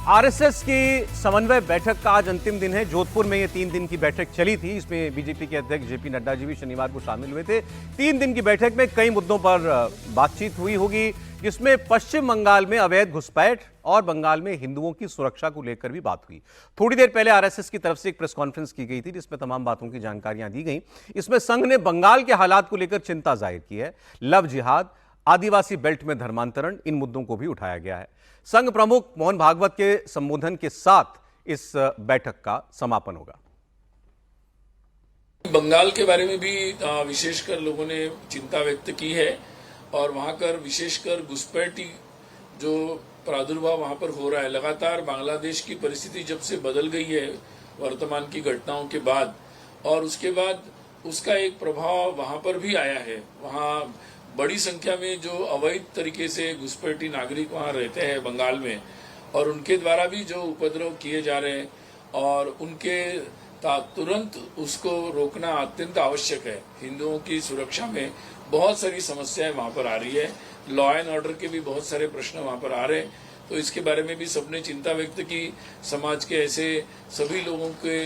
RSS की समन्वय बैठक का आज अंतिम दिन है। जोधपुर में ये 3 दिन की बैठक चली थी। इसमें बीजेपी के अध्यक्ष जेपी नड्डा जी भी शनिवार को शामिल हुए थे। 3 दिन की बैठक में कई मुद्दों पर बातचीत हुई होगी, जिसमें पश्चिम बंगाल में अवैध घुसपैठ और बंगाल में हिंदुओं की सुरक्षा को लेकर भी बात हुई। थोड़ी देर पहले आरएसएस की तरफ से एक प्रेस कॉन्फ्रेंस की गई थी, जिसमें तमाम बातों की जानकारियां दी गई। इसमें संघ ने बंगाल के हालात को लेकर चिंता जाहिर की है। लव जिहाद, आदिवासी बेल्ट में धर्मांतरण, इन मुद्दों को भी उठाया गया है। संघ प्रमुख मोहन भागवत के संबोधन के साथ इस बैठक का समापन होगा। बंगाल के बारे में भी विशेषकर लोगों ने चिंता व्यक्त की है और वहां कर विशेषकर घुसपैठी जो प्रादुर्भाव वहां पर हो रहा है, लगातार बांग्लादेश की परिस्थिति जब से बदल गई है वर्तमान की घटनाओं के बाद, और उसके बाद उसका एक प्रभाव वहां पर भी आया है। वहां बड़ी संख्या में जो अवैध तरीके से घुसपैठी नागरिक वहां रहते हैं बंगाल में, और उनके द्वारा भी जो उपद्रव किए जा रहे हैं, और उनके तुरंत उसको रोकना अत्यंत आवश्यक है। हिंदुओं की सुरक्षा में बहुत सारी समस्याएं वहां पर आ रही है, लॉ एंड ऑर्डर के भी बहुत सारे प्रश्न वहां पर आ रहे हैं। तो इसके बारे में भी सबने चिंता व्यक्त की। समाज के ऐसे सभी लोगों के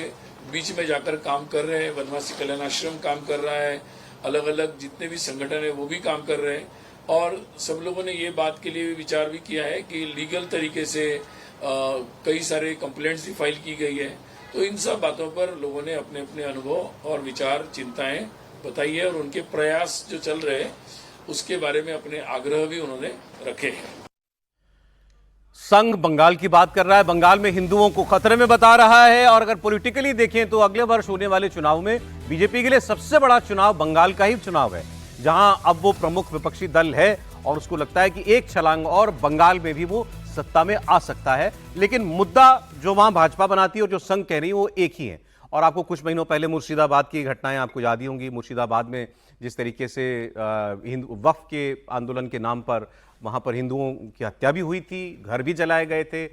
बीच में जाकर काम कर रहे हैं। वनवासी कल्याण आश्रम काम कर रहा है, अलग अलग जितने भी संगठन है वो भी काम कर रहे हैं, और सब लोगों ने ये बात के लिए विचार भी किया है कि लीगल तरीके से कई सारे कंप्लेंट्स भी फाइल की गई है। तो इन सब बातों पर लोगों ने अपने अपने अनुभव और विचार, चिंताएं बताई है, और उनके प्रयास जो चल रहे हैं उसके बारे में अपने आग्रह भी उन्होंने रखे हैं। संघ बंगाल की बात कर रहा है, बंगाल में हिंदुओं को खतरे में बता रहा है। और अगर पॉलिटिकली देखें तो अगले वर्ष होने वाले चुनाव में बीजेपी के लिए सबसे बड़ा चुनाव बंगाल का ही चुनाव है, जहां अब वो प्रमुख विपक्षी दल है और उसको लगता है कि एक छलांग और बंगाल में भी वो सत्ता में आ सकता है। लेकिन मुद्दा जो वहां भाजपा बनाती है और जो संघ कह रही है वो एक ही है। और आपको कुछ महीनों पहले मुर्शिदाबाद की घटनाएं आपको याद ही होंगी। मुर्शिदाबाद में जिस तरीके से वक्फ के आंदोलन के नाम पर वहां पर हिंदुओं की हत्या भी हुई थी, घर भी जलाए गए थे।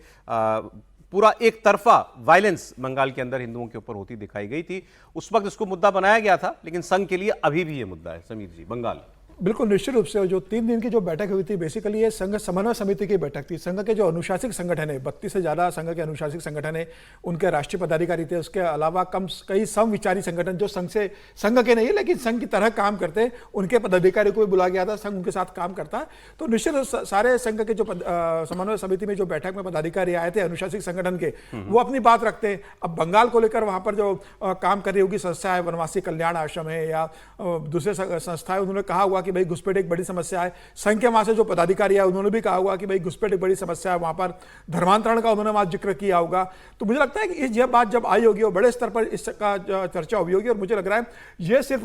पूरा एक तरफा वायलेंस बंगाल के अंदर हिंदुओं के ऊपर होती दिखाई गई थी। उस वक्त इसको मुद्दा बनाया गया था, लेकिन संघ के लिए अभी भी ये मुद्दा है। समीर जी, बंगाल बिल्कुल निश्चित रूप से जो 3 दिन की जो बैठक हुई थी, बेसिकली ये संघ समन्वय समिति की बैठक थी। संघ के जो अनुशासिक संगठन है, 32 से ज़्यादा संघ के अनुशासिक संगठन है, उनके राष्ट्रीय पदाधिकारी थे। उसके अलावा कई समविचारी संगठन जो संघ के नहीं है लेकिन संघ की तरह काम करते हैं, उनके पदाधिकारी को भी बुलाया गया था। संघ उनके साथ काम करता है। तो निश्चित सारे संघ के जो समन्वय समिति में जो बैठक में पदाधिकारी आए थे अनुशासिक संगठन के, वो अपनी बात रखते हैं। अब बंगाल को लेकर वहां पर जो काम कर रही होगी संस्था है, वनवासी कल्याण आश्रम है या दूसरे संस्थाएं, उन्होंने कहा हुआ कि भाई घुसपैठ एक बड़ी समस्या है। संघ के वहां से जो पदाधिकारी है उन्होंने भी कहा हुआ कि भाई घुसपैठ एक बड़ी समस्या है। वहां पर धर्मांतरण का उन्होंने वहां जिक्र किया होगा। तो मुझे लगता है कि ये बात जब आई होगी और बड़े स्तर पर इसका चर्चा हुई होगी, और मुझे लग रहा है ये सिर्फ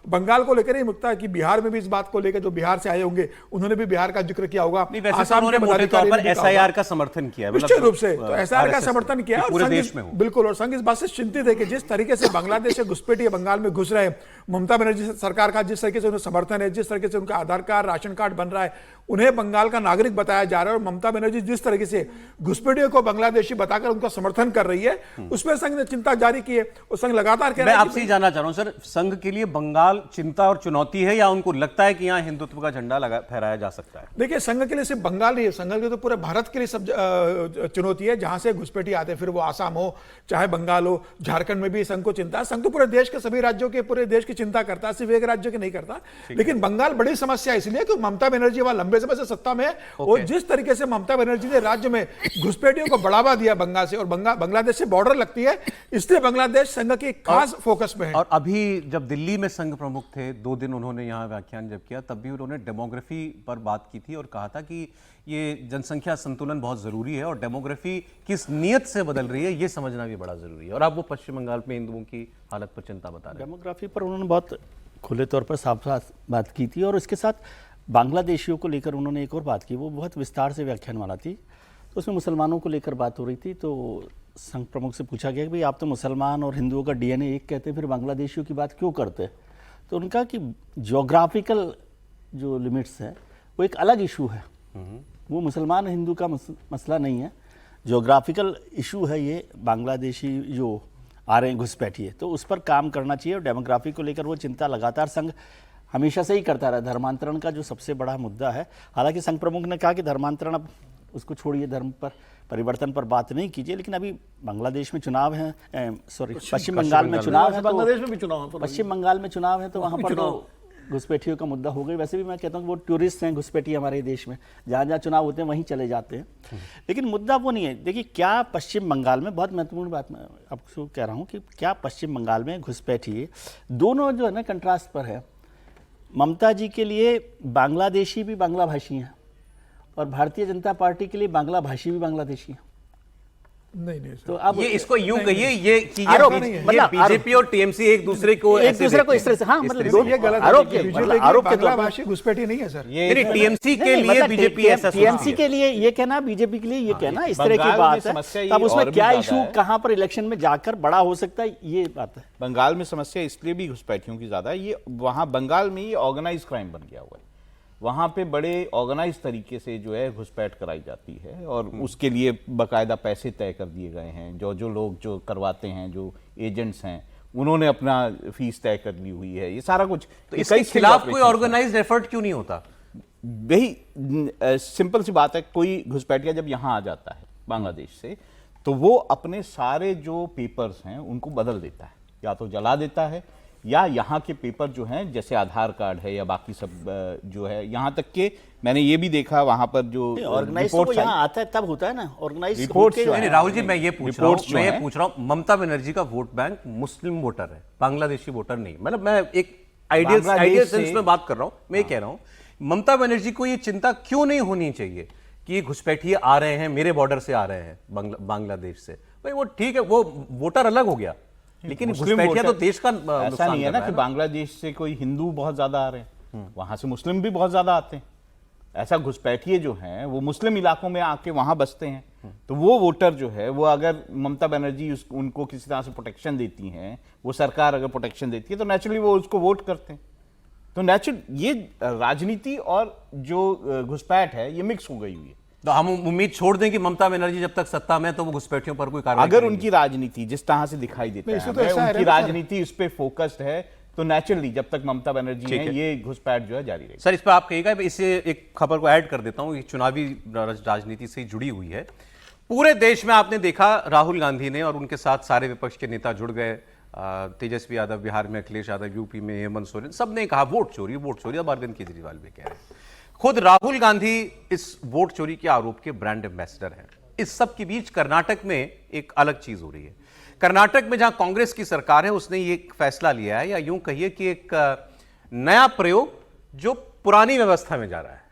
बंगाल को लेकर ही मुद्दा है कि बिहार में भी इस बात को लेकर जो बिहार से आए होंगे उन्होंने भी बिहार का जिक्र किया होगा। आसाम के पदाधिकारी एसआईआर का समर्थन किया, निश्चित रूप से तो एसआईआर का समर्थन किया पूरे देश में। बिल्कुल, और संघ इस बात से चिंतित है कि जिस तरीके से बांग्लादेश से घुसपैठिए बंगाल में घुस रहे, ममता बनर्जी सरकार का जिस तरीके से उन्हें समर्थन है, जिस तरीके से उनका आधार कार्ड, राशन कार्ड बन रहा है, उन्हें बंगाल का नागरिक बताया जा रहा है, और ममता बनर्जी जिस तरीके से घुसपैठियों को बांग्लादेशी बताकर उनका समर्थन कर रही है, उसमें संघ ने चिंता जारी की है। और संघ लगातार कह रहा है। मैं आपसे जानना चाह रहा हूं सर, संघ के लिए बंगाल चिंता और चुनौती है, या उनको लगता है कि यहां हिंदुत्व का झंडा फहराया जा सकता है? देखिए, संघ के लिए सिर्फ बंगाल नहीं है, संघ के तो पूरे भारत के लिए सब चुनौती है। जहां से घुसपैठी आते हैं, फिर वो आसाम हो चाहे बंगाल हो, झारखंड में भी संघ को चिंता है। संघ तो पूरे देश के सभी राज्यों के, पूरे देश की चिंता करता है, सिर्फ एक राज्य की नहीं करता। लेकिन बंगाल बड़ी समस्या है इसलिए कि ममता बनर्जी वहां लंबे समय से सत्ता में है, और जिस तरीके से ममता बनर्जी ने राज्य में घुसपैठियों को बढ़ावा दिया बंगाल से, और बांग्लादेश से बॉर्डर लगती है, इसलिए बांग्लादेश संघ की खास फोकस में है। और अभी जब दिल्ली में संघ प्रमुख थे, 2 दिन उन्होंने यहां व्याख्यान जब किया, तब भी उन्होंने डेमोग्राफी पर बात की थी और कहा था कि ये जनसंख्या संतुलन बहुत जरूरी है, और डेमोग्राफी किस नियत से बदल रही है ये समझना भी बड़ा जरूरी है। और आप वो पश्चिम बंगाल में हिंदुओं की हालत पर चिंता बता रहे हैं। डेमोग्राफी पर उन्होंने बहुत खुले तौर पर साफ साफ बात की थी, और इसके साथ बांग्लादेशियों को लेकर उन्होंने एक और बात की, वो बहुत विस्तार से व्याख्यान वाला थी। तो उसमें मुसलमानों को लेकर बात हो रही थी। तो संघ प्रमुख से पूछा गया कि भाई आप तो मुसलमान और हिंदुओं का डीएनए एक कहते हैं, फिर बांग्लादेशियों की बात क्यों करते हैं? तो उनका कि ज्योग्राफिकल जो लिमिट्स है वो एक अलग इशू है, वो मुसलमान हिंदू का मसला नहीं है, ज्योग्राफिकल इशू है ये। बांग्लादेशी जो आ रहे हैं घुसपैठिए, तो उस पर काम करना चाहिए। और डेमोग्राफी को लेकर वो चिंता लगातार संघ हमेशा से ही करता रहा। धर्मांतरण का जो सबसे बड़ा मुद्दा है, हालांकि संघ प्रमुख ने कहा कि धर्मांतरण अब उसको छोड़िए, धर्म पर, परिवर्तन पर बात नहीं कीजिए। लेकिन अभी बांग्लादेश में चुनाव है, सॉरी पश्चिम बंगाल में चुनाव है, बांग्लादेश में भी चुनाव है, पश्चिम बंगाल में चुनाव है, तो वहाँ पर तो घुसपैठियों का मुद्दा हो गई। वैसे भी मैं कहता हूँ कि वो टूरिस्ट हैं घुसपैठी हमारे देश में, जहाँ जहाँ चुनाव होते हैं वहीं चले जाते हैं। लेकिन मुद्दा वो नहीं है। देखिए क्या पश्चिम बंगाल में, बहुत महत्वपूर्ण बात मैं आपको कह रहा हूँ कि क्या पश्चिम बंगाल में घुसपैठी दोनों जो है ना कंट्रास्ट पर है। ममता जी के लिए बांग्लादेशी भी बांग्ला भाषी हैं और भारतीय जनता पार्टी के लिए बांग्ला भाषी भी बांग्लादेशी हैं। नहीं नहीं सर, तो अब ये इसको यूं कहिए, ये कि आरोप ये नहीं है। मतलब बीजेपी और टीएमसी एक दूसरे को एक ऐसे दूसरे को इस देखते तरह से, हाँ हैं। मतलब इस तरह ये गलत आरोप है। के बीजेपी मतलब आरोप के तौर बांग्ला पर। भाषी घुसपैठी नहीं है सर। नहीं, टीएमसी के नहीं, लिए मतलब बीजेपी ऐसा सोचती टीएमसी है। के लिए ये कहना, बीजेपी के लिए ये कहना, इस तरह की बंगाल में बात है। समस्या ये तब उसमें और भी क्या ज्यादा इशू है। कहाँ पर इलेक्शन में जाकर बड़ा हो सकता है, ये बात है। बंगाल में समस्या इसलिए भी घुसपैठियों की ज्यादा है, ये वहां बंगाल में ये ऑर्गेनाइज क्राइम बन गया हुआ है। वहां पे बड़े ऑर्गेनाइज तरीके से जो है घुसपैठ कराई जाती है और उसके लिए बकायदा पैसे तय कर दिए गए हैं। जो लोग जो करवाते हैं, जो एजेंट्स हैं, उन्होंने अपना फीस तय कर ली हुई है। ये सारा कुछ तो इसके खिलाफ कोई ऑर्गेनाइज्ड एफर्ट क्यों नहीं होता? वही सिंपल सी बात है, कोई घुसपैठिया जब यहाँ आ जाता है बांग्लादेश से, तो वो अपने सारे जो पेपर्स हैं उनको बदल देता है, या तो जला देता है या यहाँ के पेपर जो हैं जैसे आधार कार्ड है या बाकी सब जो है, यहाँ तक के मैंने ये भी देखा वहाँ पर जो ऑर्गेनाइज तो यहाँ आता है तब होता है ना, ऑर्गेनाइज रिपोर्ट्स जो नहीं राहुल जी, मैं ये पूछ रहा रिपोर्ट्स हूँ, जो हैं, ममता बनर्जी का वोट बैंक मुस्लिम वोटर है, बांग्लादेशी वोटर नहीं। मतलब मैं एक आइडियल बांग्लादेश सेंस से- में बात कर रहा हूँ। मैं ये कह रहा हूँ, ममता बनर्जी को ये चिंता क्यों नहीं होनी चाहिए कि ये घुसपैठिए आ रहे हैं, मेरे बॉर्डर से आ रहे हैं बांग्लादेश से। भाई वो ठीक है, वो वोटर अलग हो गया, लेकिन मुस्लिम घुसपैठिया तो वोटर- देश का ऐसा नुकसान नहीं है कर ना रहा कि बांग्लादेश से कोई हिंदू बहुत ज्यादा आ रहे हैं, वहां से मुस्लिम भी बहुत ज्यादा आते हैं। ऐसा घुसपैठिए जो हैं वो मुस्लिम इलाकों में आके वहां बसते हैं, तो वो वोटर जो है वो अगर ममता बनर्जी उनको किसी तरह से प्रोटेक्शन देती हैं, वो सरकार अगर प्रोटेक्शन देती है, तो नेचुरली वो उसको वोट करते हैं। तो नेचुरल ये राजनीति और जो घुसपैठ है ये मिक्स हो गई हुई है। तो हम उम्मीद छोड़ दें कि ममता बनर्जी जब तक सत्ता में है तो वो घुसपैठियों पर कोई कार्रवाई अगर करेंगी। उनकी राजनीति जिस तरह से दिखाई देता नहीं, है इससे तो हमें, ऐसा है उनकी ना सर। राजनीति उस पर फोकस्ड है, तो नेचुरली जब तक ममता बनर्जी ठीक हैं है। ये घुसपैठ जो है जारी रहेगी। सर इस पर आप कहिएगा, इससे एक खबर को ऐड कर देता हूं, ये चुनावी राजनीति से जुड़ी हुई है। पूरे देश में आपने देखा राहुल गांधी ने और उनके साथ सारे विपक्ष के नेता जुड़ गए। तेजस्वी यादव बिहार में, अखिलेश यादव यूपी में, हेमंत सोरेन, सबने कहा वोट चोरी वोट चोरी। अब अरविंद केजरीवाल भी कह रहे हैं। खुद राहुल गांधी इस वोट चोरी के आरोप के ब्रांड एम्बेसडर हैं। इस सब के बीच कर्नाटक में एक अलग चीज हो रही है। कर्नाटक में जहां कांग्रेस की सरकार है उसने ये एक फैसला लिया है, या यूं कहिए कि एक नया प्रयोग जो पुरानी व्यवस्था में जा रहा है।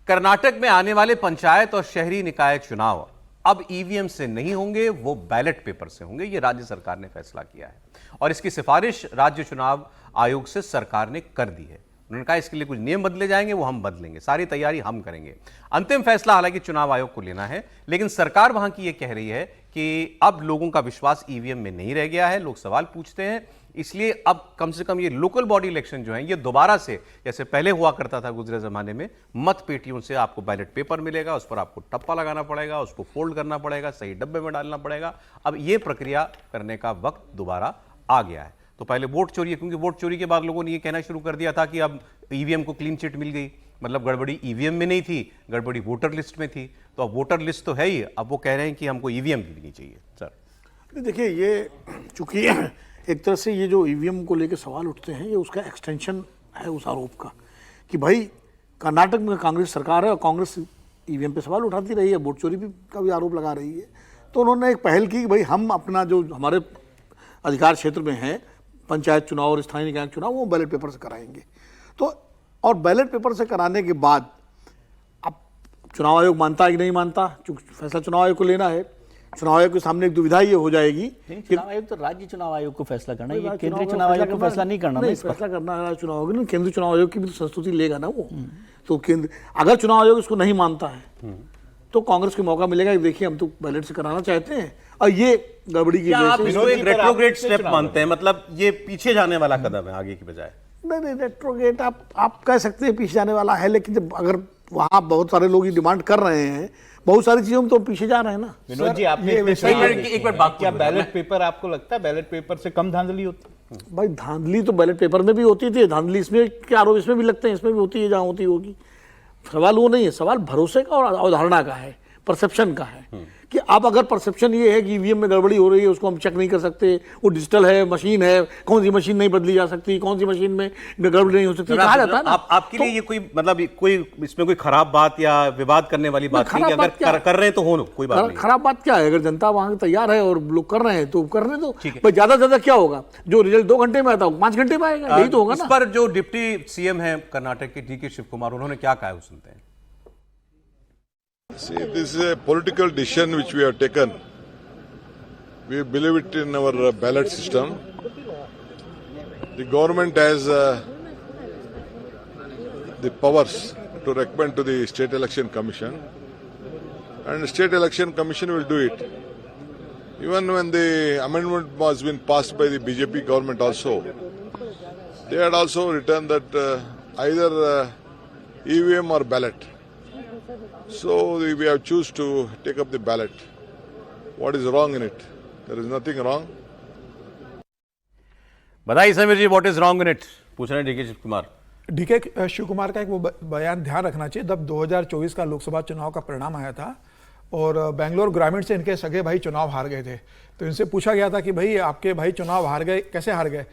कर्नाटक में आने वाले पंचायत और शहरी निकाय चुनाव अब ईवीएम से नहीं होंगे, वो बैलेट पेपर से होंगे। ये राज्य सरकार ने फैसला किया है और इसकी सिफारिश राज्य चुनाव आयोग से सरकार ने कर दी है। उन्होंने कहा इसके लिए कुछ नियम बदले जाएंगे, वो हम बदलेंगे, सारी तैयारी हम करेंगे। अंतिम फैसला हालांकि चुनाव आयोग को लेना है, लेकिन सरकार वहां की ये कह रही है कि अब लोगों का विश्वास ईवीएम में नहीं रह गया है, लोग सवाल पूछते हैं, इसलिए अब कम से कम ये लोकल बॉडी इलेक्शन जो है ये दोबारा से, जैसे पहले हुआ करता था गुजरे जमाने में, मत पेटियों से आपको बैलेट पेपर मिलेगा, उस पर आपको टप्पा लगाना पड़ेगा, उसको फोल्ड करना पड़ेगा, सही डब्बे में डालना पड़ेगा। अब ये प्रक्रिया करने का वक्त दोबारा आ गया है। तो पहले वोट चोरी है, क्योंकि वोट चोरी के बाद लोगों ने ये कहना शुरू कर दिया था कि अब ईवीएम को क्लीन चिट मिल गई, मतलब गड़बड़ी ईवीएम में नहीं थी, गड़बड़ी वोटर लिस्ट में थी। तो अब वोटर लिस्ट तो है ही, अब वो कह रहे हैं कि हमको ईवीएम भी नहीं चाहिए। सर देखिए, ये चूंकि एक तरह से ये जो ईवीएम को लेकर सवाल उठते हैं, ये उसका एक्सटेंशन है उस आरोप का कि भाई कर्नाटक में कांग्रेस सरकार है और कांग्रेस ईवीएम पे सवाल उठाती रही है, वोट चोरी भी का भी आरोप लगा रही है। तो उन्होंने एक पहल की कि भाई हम अपना जो हमारे अधिकार क्षेत्र में है, पंचायत चुनाव और स्थानीय निकाय चुनाव, वो बैलेट पेपर से कराएंगे। तो और बैलेट पेपर से कराने के बाद अब चुनाव आयोग मानता है कि नहीं मानता, चूंकि फैसला चुनाव आयोग को लेना है। चुनाव आयोग के सामने एक दुविधा ये हो जाएगी नहीं, कि चुनाव आयोग तो राज्य चुनाव आयोग को फैसला करना है, ये राज्य केंद्रीय चुनाव आयोग को फैसला नहीं करना ना नहीं, इस पर। फैसला करना है राज्य चुनाव आयोग ने। केंद्रीय चुनाव आयोग की भी तो संस्तुति लेगा ना वो। तो केंद्र अगर चुनाव आयोग इसको नहीं मानता है तो कांग्रेस को मौका मिलेगा कि देखिए हम तो बैलेट से कराना चाहते हैं और ये गड़बड़ी की क्या वजह आप से इसको एक रेट्रोग्रेड स्टेप मानते हैं, मतलब ये पीछे जाने वाला कदम है आगे की बजाय? नहीं, रेट्रोगेट आप कह सकते हैं पीछे जाने वाला है, लेकिन जब अगर वहाँ बहुत सारे लोग ये डिमांड कर रहे हैं, बहुत सारी चीजों में तो पीछे जा रहे हैं ना। विनोद जी, आपने एक बार बात क्या बैलेट पेपर आपको लगता है बैलेट पेपर से कम धांधली होती है? भाई धांधली तो बैलेट पेपर में भी होती थी, धांधली इसमें क्या आरोप इसमें भी लगते हैं, इसमें भी होती है जहाँ होती होगी। सवाल वो नहीं है, सवाल भरोसे का और अवधारणा का है। परसेप्शन का है कि अब अगर परसेप्शन ये है कि ईवीएम में गड़बड़ी हो रही है, उसको हम चेक नहीं कर सकते, वो डिजिटल है, मशीन है, कौन सी मशीन नहीं बदली जा सकती, कौन सी मशीन में गड़बड़ी नहीं हो सकती, कहा जाता है ना। आपके लिए ये कोई मतलब कोई इसमें कोई खराब बात या विवाद करने वाली बात नहीं, कि अगर कर रहे हैं तो हो, कोई बात नहीं। खराब बात क्या है? अगर जनता वहां तैयार है और लोग कर रहे हैं तो करने दो। भाई ज्यादा से ज्यादा क्या होगा? जो रिजल्ट 2 घंटे में आता है 5 घंटे में आएगा, यही तो होगा इस ना। पर जो डिप्टी सीएम है कर्नाटक के DK शिव कुमार, उन्होंने क्या कहा है वो सुनते हैं। See, this is a political decision which we have taken. We believe it in our ballot system. The government has the powers to recommend to the State Election Commission, and the State Election Commission will do it. Even when the amendment was been passed by the BJP government also, they had also written that either EVM or ballot. So we have choose to take up the ballot. What is wrong in it? There is nothing wrong. बताइए Sameer ji, what is wrong in it, पूछ रहे हैं DK Shiv Kumar. DK Shiv Kumar का एक वो बयान ध्यान रखना चाहिए। जब 2024 का लोकसभा चुनाव का परिणाम आया था और बेंगलोर ग्रामीण से इनके सगे भाई चुनाव हार गए थे, तो इनसे पूछा गया था कि भाई आपके भाई चुनाव हार गए, कैसे हार गए?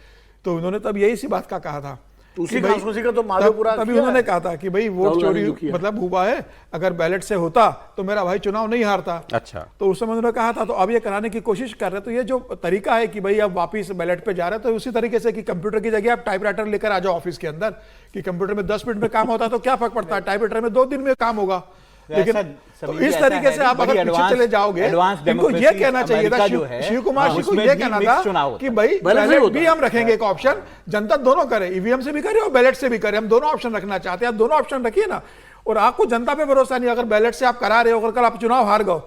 तो उन्होंने तब यही सी बात का कहा था। उसी का तो माधोपुरा तभी उन्होंने कहा था कि भाई वोट चोरी मतलब हुआ है, अगर बैलेट से होता तो मेरा भाई चुनाव नहीं हारता। अच्छा, तो उस समय उन्होंने कहा था। तो अब ये कराने की कोशिश कर रहे हैं। तो ये जो तरीका है कि भाई अब वापिस बैलेट पे जा रहे हैं, तो उसी तरीके से कि कंप्यूटर की जगह आप टाइपराइटर लेकर आ जाओ ऑफिस के अंदर, कि कंप्यूटर में 10 मिनट में काम होता है तो क्या फर्क पड़ता है, टाइपराइटर में 2 दिन में काम होगा। लेकिन तो इस तरीके से आप अगर पीछे चले जाओगे, इनको ये कहना चाहिए था, शिव कुमार जी को ये कहना था कि भाई बैलेट भी हम रखेंगे एक ऑप्शन, जनता दोनों करे, ईवीएम से भी करे और बैलेट से भी करे, हम दोनों ऑप्शन रखना चाहते हैं। आप दोनों ऑप्शन रखिए ना। और आपको जनता पे भरोसा नहीं, अगर बैलेट से आप करा रहे हो, अगर कल आप चुनाव हार गए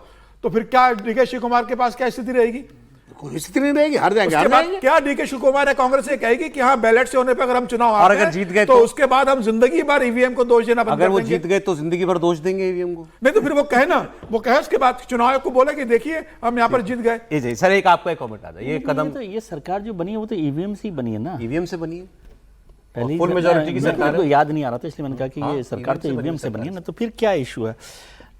तो फिर क्या DK शिव कुमार के पास क्या स्थिति रहेगी? कोई स्थिति नहीं रहेगी, हार जाएंगे। उसके बाद क्या DK शिव कुमार है कांग्रेस से कहेगी कि हाँ बैलेट से होने पे अगर हम चुनाव हार और अगर जीत गए तो उसके बाद हम जिंदगी भर ईवीएम को दोष देना बंद कर देंगे। अगर वो जीत गए तो जिंदगी भर दोष देंगे ईवीएम को? नहीं तो फिर वो कहे ना, वो कहे उसके बाद चुनाव आयोग को बोले कि देखिए हम यहाँ पर जीत गए। जी सर, एक आपका एक कमेंट आता है, ये कदम तो ये सरकार जो बनी है वो तो ईवीएम से ही बनी है ना, ईवीएम से बनी है, पहले फुल मेजॉरिटी की सरकार तो याद नहीं आ रहा था, इसलिए मैंने कहा कि ये सरकार तो ईवीएम से बनी है ना। तो फिर क्या इशू है?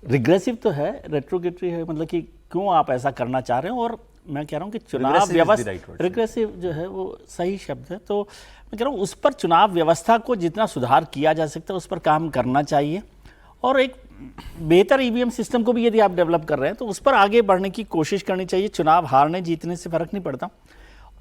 रिग्रेसिव तो है, रेट्रोगेटरी है, मतलब कि क्यों आप ऐसा करना चाह रहे हो। और मैं कह रहा हूँ कि चुनाव व्यवस्था, रिग्रेसिव जो है वो सही शब्द है, तो मैं कह रहा हूँ उस पर चुनाव व्यवस्था को जितना सुधार किया जा सकता है उस पर काम करना चाहिए। और एक बेहतर ईवीएम सिस्टम को भी यदि आप डेवलप कर रहे हैं तो उस पर आगे बढ़ने की कोशिश करनी चाहिए। चुनाव हारने जीतने से फर्क नहीं पड़ता।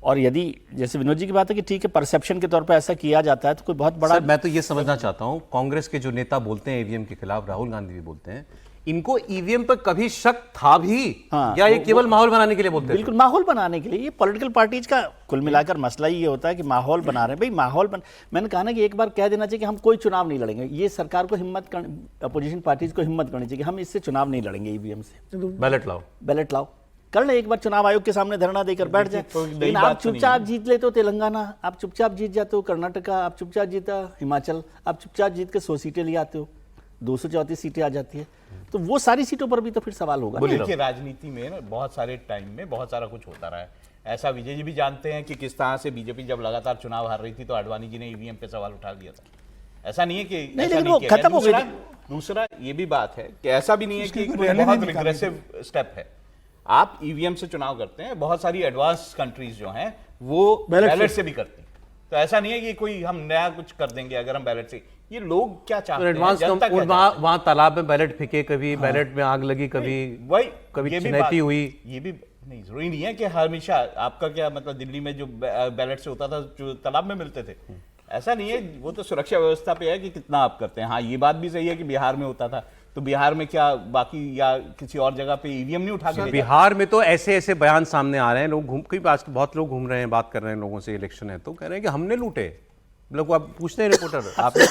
और यदि जैसे विनोद जी की बात है कि ठीक है परसेप्शन के तौर पर ऐसा किया जाता है तो कोई बहुत बड़ा, मैं तो ये समझना चाहता हूँ, कांग्रेस के जो नेता बोलते हैं ईवीएम के खिलाफ, राहुल गांधी भी बोलते हैं, इनको ईवीएम पर कभी शक था भी? हाँ, या ये केवल माहौल बनाने के लिए बोलते हैं? बिल्कुल माहौल बनाने के लिए। ये पॉलिटिकल पार्टीज का कुल मिलाकर मसला ही ये होता है कि माहौल बना रहे हैं। भाई माहौल मैंने कहा ना कि एक बार कह देना चाहिए कि हम कोई चुनाव नहीं लड़ेंगे। ये सरकार को हिम्मत, अपोजिशन पार्टीज को हिम्मत करनी चाहिए कि हम इससे चुनाव नहीं लड़ेंगे ईवीएम से। बैलेट लाओ, कर ले एक बार चुनाव आयोग के सामने धरना देकर बैठ जाए। लेकिन आप चुपचाप जीत लेते हो तेलंगाना, आप चुपचाप जीत जाते हो कर्नाटका, आप चुपचाप जीता हिमाचल, आप चुपचाप जीत के 100 सीटें ले आते हो, 234 सीटें आ जाती है, तो वो सारी सीटों पर भी तो फिर सवाल होगा। देखिए राजनीति में ना बहुत सारे टाइम में बहुत सारा कुछ होता रहा है। ऐसा विजय जी भी जानते हैं कि किस तरह से बीजेपी जब लगातार चुनाव हार रही थी तो आडवाणी जी ने ईवीएम पे सवाल उठा दिया था। ऐसा नहीं है कि नहीं, लेकिन वो खत्म हो गई। दूसरा ये भी बात है कि ऐसा भी नहीं है कि बहुत रिग्रेसिव स्टेप है। आप ईवीएम से चुनाव करते हैं, बहुत सारी एडवांस कंट्रीज जो हैं वो बैलेट से भी करती हैं। तो ऐसा नहीं है कि कोई हम नया कुछ कर देंगे अगर हम बैलेट से। ये लोग क्या चाहते हैं? एडवांस वहां तालाब में बैलेट फेंके, कभी बैलेट में आग लगी, कभी चुनौती हुई। ये भी नहीं जरूरी नहीं है कि हमेशा आपका क्या मतलब दिल्ली में जो बैलेट से होता था जो तालाब में मिलते थे, ऐसा नहीं है। वो तो सुरक्षा व्यवस्था पे है कि कितना आप करते हैं। हाँ ये बात भी सही है कि बिहार में होता था, तो बिहार में क्या बाकी या किसी और जगह पे ईवीएम नहीं उठा के? बिहार में तो ऐसे ऐसे बयान सामने आ रहे हैं, लोग घूम कई बहुत लोग घूम रहे हैं, बात कर रहे हैं लोगों से, इलेक्शन है तो कह रहे हैं कि हमने लूटे। लोग आप पूछते हैं रिपोर्टर, आपने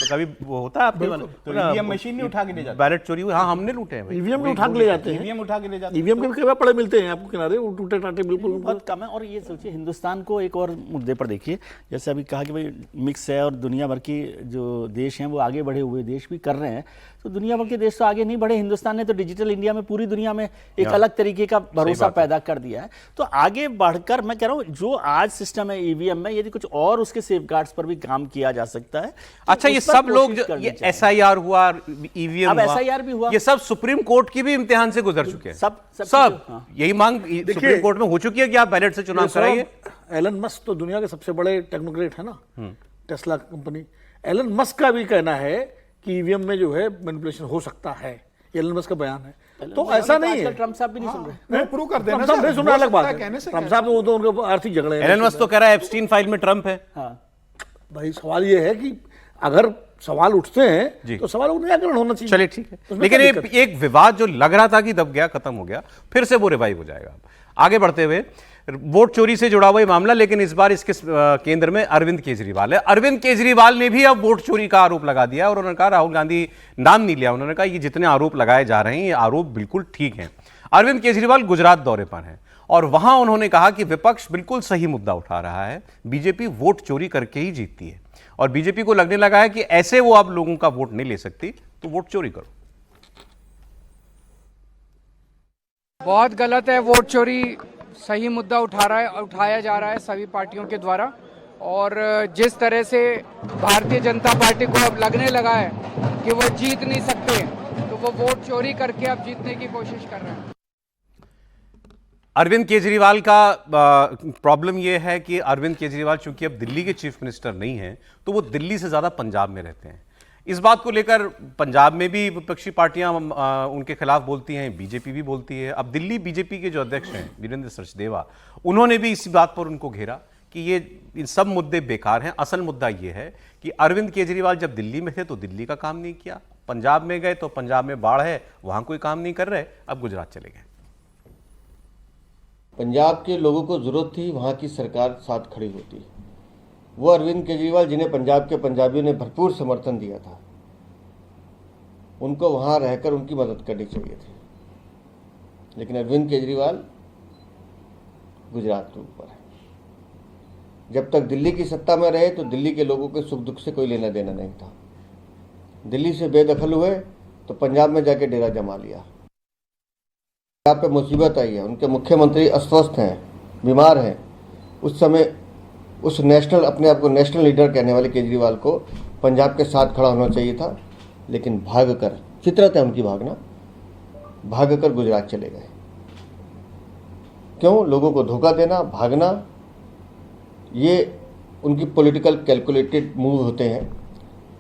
कभी वो होता है आपके तो ईवीएम मशीन नहीं उठा के ले जाते, बैलेट चोरी हुई? हाँ हमने लूटे हैं। ईवीएम उठा के ले जाते हैं, ईवीएम उठा के ले जाते हैं। ईवीएम के केवल पड़े मिलते हैं आपको किनारे, वो टूटे टाटे बिल्कुल बहुत कम है। और ये सोचिए हिंदुस्तान को एक और मुद्दे पर देखिए, जैसे अभी कहा कि भाई मिक्स है और दुनिया भर की जो देश हैं वो आगे बढ़े हुए देश भी कर रहे हैं, तो दुनिया भर के देश तो आगे नहीं बढ़े। हिंदुस्तान ने तो डिजिटल इंडिया में पूरी दुनिया में एक अलग तरीके का भरोसा पैदा कर दिया है। तो आगे बढ़कर मैं कह रहा हूँ जो आज सिस्टम है ईवीएम में, यदि कुछ और उसके सेफगार्ड्स पर पर भी काम किया जा सकता है। अच्छा, ये उस पर सब लोग कोशिश जो करनी ये चाहिए। SIR हुआ, EVM अब हुआ, SIR भी हुआ। ये सब सुप्रीम कोर्ट की भी इम्तिहान से गुजर चुके हैं। सब हाँ। यही मांग सुप्रीम कोर्ट में हो चुकी है कि आप बैलेट से चुनाव कराइए। एलन मस्क तो दुनिया के सबसे बड़े टेक्नोक्रेट है ना, टेस्ला कंपनी। एलन मस्क का भी कहना है कि ईवीएम में जो है मैनिपुलेशन हो सकता है, एलन मस्क का बयान है। तो ऐसा नहीं है, ट्रम्प साहब भी नहीं सुन रहे। नहीं, प्रूव कर देना ट्रम्प साहब नहीं सर, सुन रहे, हो अलग बात सकता है। कहने से ट्रम्प क्या? साहब तो उनके आर्थिक झगड़े हैं। एलन मस्क तो कह रहा है एप्स्टीन फाइल में ट्रम्प है। हाँ, भाई सवाल ये है कि अगर सवाल उठते हैं तो सवाल का निराकरण होना चाहिए। चलिए ठीक है, उसमें लेकिन क्या ये दिक्कत? एक विवाद जो लग रहा था कि दब गया, खत्म हो गया, फिर से वो रिवाइव हो जाएगा। आगे बढ़ते हुए, वोट चोरी से जुड़ा हुआ ये मामला, लेकिन इस बार इसके केंद्र में अरविंद केजरीवाल है। अरविंद केजरीवाल ने भी अब वोट चोरी का आरोप लगा दिया और उन्होंने कहा, राहुल गांधी नाम नहीं लिया, उन्होंने कहा ये जितने आरोप लगाए जा रहे हैं ये आरोप बिल्कुल ठीक हैं। अरविंद केजरीवाल गुजरात दौरे पर हैं और वहां उन्होंने कहा कि विपक्ष बिल्कुल सही मुद्दा उठा रहा है, बीजेपी वोट चोरी करके ही जीतती है और बीजेपी को लगने लगा है कि ऐसे वो अब लोगों का वोट नहीं ले सकती, तो वोट चोरी करो। बहुत गलत है, वोट चोरी सही मुद्दा उठाया जा रहा है सभी पार्टियों के द्वारा। और जिस तरह से भारतीय जनता पार्टी को अब लगने लगा है कि वो जीत नहीं सकते, तो वो वोट चोरी करके अब जीतने की कोशिश कर रहे हैं। अरविंद केजरीवाल का प्रॉब्लम यह है कि अरविंद केजरीवाल चूंकि अब दिल्ली के चीफ मिनिस्टर नहीं हैं, तो वो दिल्ली से ज्यादा पंजाब में रहते हैं। इस बात को लेकर पंजाब में भी विपक्षी पार्टियां उनके खिलाफ बोलती हैं, बीजेपी भी बोलती है। अब दिल्ली बीजेपी के जो अध्यक्ष हैं वीरेंद्र सचदेवा, उन्होंने भी इस बात पर उनको घेरा कि ये सब मुद्दे बेकार हैं। असल मुद्दा ये है कि अरविंद केजरीवाल जब दिल्ली में थे तो दिल्ली का काम नहीं किया, पंजाब में गए तो पंजाब में बाढ़ है, वहां कोई काम नहीं कर रहे, अब गुजरात चले गए। पंजाब के लोगों को जरूरत थी वहाँ की सरकार साथ खड़ी होती। वो अरविंद केजरीवाल जिन्हें पंजाब के पंजाबियों ने भरपूर समर्थन दिया था, उनको वहाँ रहकर उनकी मदद करनी चाहिए थी। लेकिन अरविंद केजरीवाल गुजरात के ऊपर है। जब तक दिल्ली की सत्ता में रहे तो दिल्ली के लोगों के सुख दुख से कोई लेना देना नहीं था। दिल्ली से बेदखल हुए तो पंजाब में जाके डेरा जमा लिया। पंजाब पे मुसीबत आई है, उनके मुख्यमंत्री अस्वस्थ हैं, बीमार हैं। उस समय उस नेशनल, अपने आप को नेशनल लीडर कहने वाले केजरीवाल को पंजाब के साथ खड़ा होना चाहिए था, लेकिन भागकर, फितरत है उनकी भागना, भागकर गुजरात चले गए। क्यों? लोगों को धोखा देना, भागना, ये उनकी पॉलिटिकल कैलकुलेटेड मूव होते हैं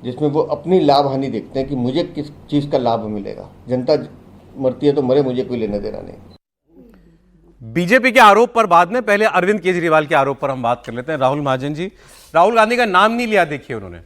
जिसमें वो अपनी लाभ हानि देखते हैं कि मुझे किस चीज़ का लाभ मिलेगा। जनता मरती है तो मरे, मुझे कोई लेना देना नहीं। बीजेपी के आरोप पर बाद में, पहले अरविंद केजरीवाल के आरोप पर हम बात कर लेते हैं। राहुल महाजन जी, राहुल गांधी का नाम नहीं लिया, देखिए उन्होंने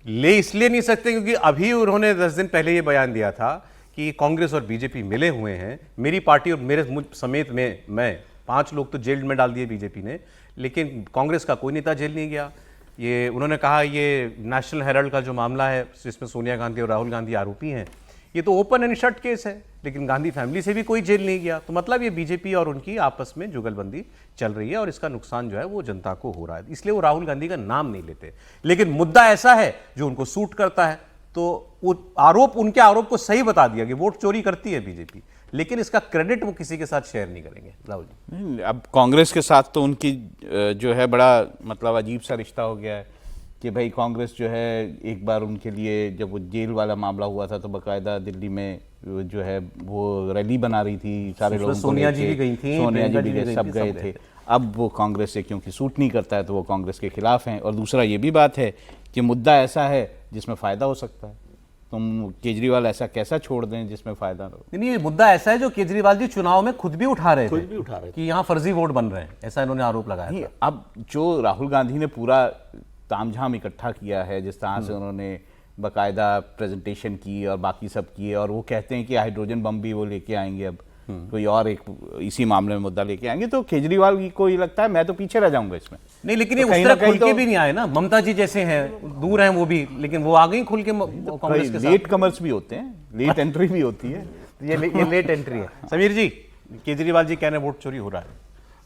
ले इसलिए नहीं सकते क्योंकि अभी उन्होंने 10 दिन पहले ये बयान दिया था कि कांग्रेस और बीजेपी मिले हुए हैं, मेरी पार्टी और मेरे मुझ समेत मैं 5 लोग तो जेल में डाल दिए बीजेपी ने, लेकिन कांग्रेस का कोई नेता जेल नहीं गया। ये उन्होंने कहा ये नेशनल हेराल्ड का जो मामला है जिसमें सोनिया गांधी और राहुल गांधी आरोपी हैं, ये तो ओपन एंड शट केस है, लेकिन गांधी फैमिली से भी कोई जेल नहीं गया। तो मतलब ये बीजेपी और उनकी आपस में जुगलबंदी चल रही है और इसका नुकसान जो है वो जनता को हो रहा है, इसलिए वो राहुल गांधी का नाम नहीं लेते। लेकिन मुद्दा ऐसा है जो उनको सूट करता है, तो वो आरोप, उनके आरोप को सही बता दिया कि वोट चोरी करती है बीजेपी, लेकिन इसका क्रेडिट वो किसी के साथ शेयर नहीं करेंगे। राहुल जी, अब कांग्रेस के साथ तो उनकी जो है बड़ा मतलब अजीब सा रिश्ता हो गया है कि भाई कांग्रेस जो है एक बार उनके लिए, जब वो जेल वाला मामला हुआ था तो बाकायदा दिल्ली में जो है वो रैली बना रही थी, सारे लोग, सोनिया जी भी गई थी, सोनिया जी भी गए, सब गए थे। अब वो कांग्रेस से क्योंकि सूट नहीं करता है तो वो कांग्रेस के खिलाफ हैं। और दूसरा ये भी बात है कि मुद्दा ऐसा है जिसमें फ़ायदा हो सकता है, तुम केजरीवाल ऐसा कैसा छोड़ दें जिसमें फ़ायदा हो। नहीं, ये मुद्दा ऐसा है जो केजरीवाल जी चुनाव में खुद भी उठा रहे थे कि यहाँ फर्जी वोट बन रहे हैं, ऐसा इन्होंने आरोप लगाया था। अब जो राहुल गांधी ने पूरा तामझाम इकट्ठा किया है, जिस तरह से उन्होंने बाकायदा प्रेजेंटेशन की और बाकी सब किए, और वो कहते हैं कि हाइड्रोजन बम भी वो लेके आएंगे, अब कोई और एक इसी मामले में मुद्दा लेके आएंगे, तो केजरीवाल को ये लगता है मैं तो पीछे रह जाऊंगा इसमें। नहीं, लेकिन ये उस तरह खुल के भी नहीं आए ना, ममता जी जैसे हैं, दूर हैं वो भी, लेकिन वो आ गई खुल के कांग्रेस के साथ। लेट कमर्स भी होते हैं, लेट एंट्री भी होती है, ये लेट एंट्री है। समीर जी, केजरीवाल जी कह रहे हैं वोट चोरी हो रहा है।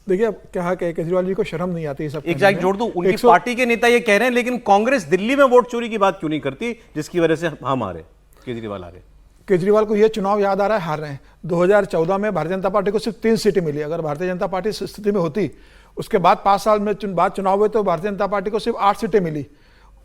देखिए, अब क्या है, केजरीवाल जी को शर्म नहीं आती सब। एक जाग जोड़ दूं, उनकी पार्टी के नेता ये कह रहे हैं, लेकिन कांग्रेस दिल्ली में वोट चोरी की बात क्यों नहीं करती, जिसकी वजह से हम आ रहे, केजरीवाल आ रहे। केजरीवाल को यह चुनाव याद आ रहा है, हार रहे हैं। 2014 में भारतीय जनता पार्टी को सिर्फ 3 सीटें मिली। अगर भारतीय जनता पार्टी इस स्थिति में होती, उसके बाद 5 साल में बाद चुनाव हुए तो भारतीय जनता पार्टी को सिर्फ 8 सीटें मिली।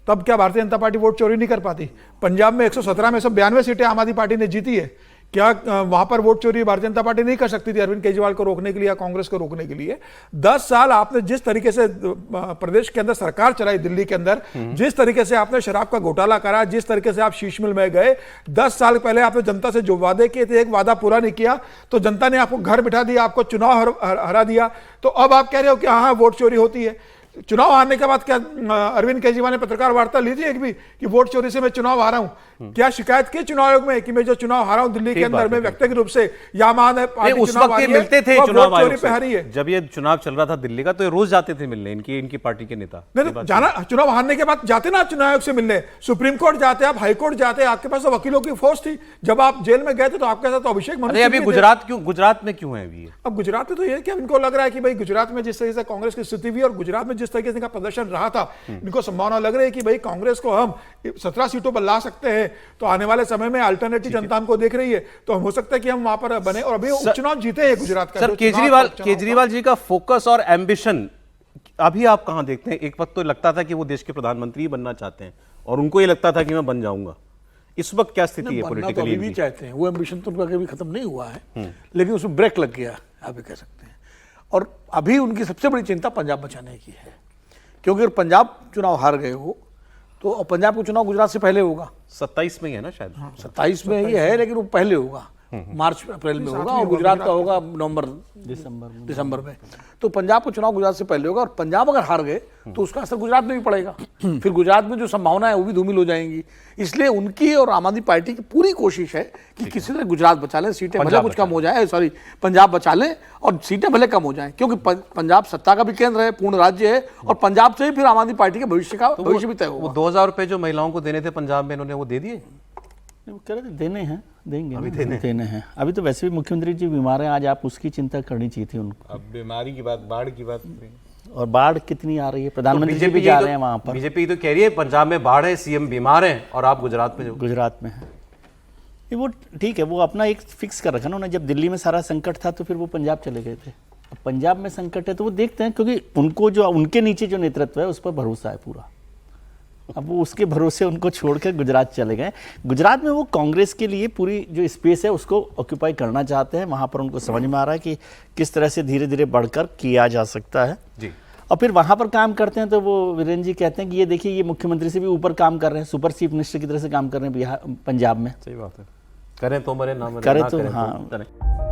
तब क्या भारतीय जनता पार्टी वोट चोरी नहीं कर पाती? पंजाब में 117 में 192 सीटें आम आदमी पार्टी ने जीती है। क्या वहां पर वोट चोरी भारतीय जनता पार्टी नहीं कर सकती थी अरविंद केजरीवाल को रोकने के लिए या कांग्रेस को रोकने के लिए? 10 साल आपने जिस तरीके से प्रदेश के अंदर सरकार चलाई, दिल्ली के अंदर जिस तरीके से आपने शराब का घोटाला करा, जिस तरीके से आप शीश मिल में गए, 10 साल पहले आपने जनता से जो वादे किए थे, एक वादा पूरा नहीं किया, तो जनता ने आपको घर बिठा दिया, आपको चुनाव हरा दिया। तो अब आप कह रहे हो कि हाँ वोट चोरी होती है। चुनाव हारने के बाद क्या अरविंद केजरीवाल ने पत्रकार वार्ता ली थी एक भी कि वोट चोरी से मैं चुनाव हारा हूं? क्या शिकायत की चुनाव आयोग में कि मैं जो चुनाव हारा हूं दिल्ली के अंदर में व्यक्तिगत रूप से या उस वक्त मिलते थे चुनाव आयोग से? हारी है जब ये चुनाव चल रहा था दिल्ली का तो ये रोज जाते थे मिलने इनकी पार्टी के नेता। नहीं तो जाना, चुनाव हारने के बाद जाते ना चुनाव आयोग से मिलने, सुप्रीम कोर्ट जाते, आप हाई कोर्ट जाते, आपके पास तो वकीलों की फोर्स थी। जब आप जेल में गए थे तो आपके साथ तो अभिषेक मनु अभी गुजरात में क्यों है अभी? अब गुजरात में तो ये कि इनको लग रहा है कि भाई गुजरात में जिस तरीके से कांग्रेस की स्थिति हुई और गुजरात में जिस तरीके से इनका प्रदर्शन रहा था, इनको संभावना लग रही है कि भाई कांग्रेस को हम 17 सीटों पर ला सकते हैं, तो आने वाले समय में अल्टरनेटिव जनता हमको देख रही है, तो हो सकता है कि हम वहां पर बने और अभी उपचुनाव जीते हैं गुजरात का। सर केजरीवाल जी का फोकस और एम्बिशन अभी आप कहां देखते हैं? एक वक्त तो लगता था कि वो देश के प्रधानमंत्री बनना चाहते हैं और उनको ये लगता था कि मैं बन जाऊंगा। इस वक्त क्या स्थिति है पॉलिटिकली? भी चाहते हैं, वो एम्बिशन तो उनका कभी खत्म नहीं हुआ है, लेकिन उसमें ब्रेक लग गया, आप ये कह सकते हैं। और अभी उनकी सबसे बड़ी चिंता पंजाब बचाने की है, क्योंकि अगर पंजाब चुनाव हार गए हो तो पंजाब का चुनाव गुजरात से पहले होगा। 27 में ही है ना शायद? 27 में ही है, लेकिन वो पहले होगा, मार्च अप्रैल में होगा, और गुजरात का होगा नवंबर दिसंबर में। तो पंजाब का चुनाव गुजरात से पहले होगा, और पंजाब अगर हार गए तो उसका असर गुजरात में भी पड़ेगा। फिर गुजरात में जो संभावना है वो भी धूमिल हो जाएंगी। इसलिए उनकी और आम आदमी पार्टी की पूरी कोशिश है कि किसी तरह गुजरात बचा लें, सीटें भले कुछ कम हो जाए, सॉरी पंजाब बचा लें और सीटें भले कम हो जाएं, क्योंकि पंजाब सत्ता का भी केंद्र है, पूर्ण राज्य है, और पंजाब से ही फिर आम आदमी पार्टी के भविष्य भी तय होगा। वो 2000 रुपए जो महिलाओं को देने थे पंजाब में, इन्होंने वो दे दिए? वो कह रहे थे देने हैं, देंगे, अभी देने हैं। अभी तो वैसे भी मुख्यमंत्री जी बीमार हैं, आज आप उसकी चिंता करनी चाहिए थी उनको। अब बीमारी की बात, बाढ़ की बात, और बाढ़ कितनी आ रही है, प्रधानमंत्री जी भी जा रहे हैं वहां पर। बीजेपी तो कह रही है पंजाब में बाढ़ है, सीएम बीमार है, और आप गुजरात में है। ये वो ठीक है, वो अपना एक फिक्स कर रखा ना उन्होंने। जब दिल्ली में सारा संकट था तो फिर वो पंजाब चले गए थे। अब पंजाब में संकट है तो वो देखते हैं, क्योंकि उनको जो उनके नीचे जो नेतृत्व है उस पर भरोसा है पूरा। अब वो उसके भरोसे उनको छोड़कर गुजरात चले गए। गुजरात में वो कांग्रेस के लिए पूरी जो स्पेस है उसको ऑक्यूपाई करना चाहते हैं। वहाँ पर उनको समझ में आ रहा है कि किस तरह से धीरे धीरे बढ़कर किया जा सकता है जी। और फिर वहाँ पर काम करते हैं तो वो वीरेंद्र जी कहते हैं कि ये देखिए ये मुख्यमंत्री से भी ऊपर काम कर रहे हैं, सुपर चीफ मिनिस्टर की तरह से काम कर रहे हैं बिहार पंजाब में। सही बात है, करें तो मरे ना मरे, करें तो हाँ।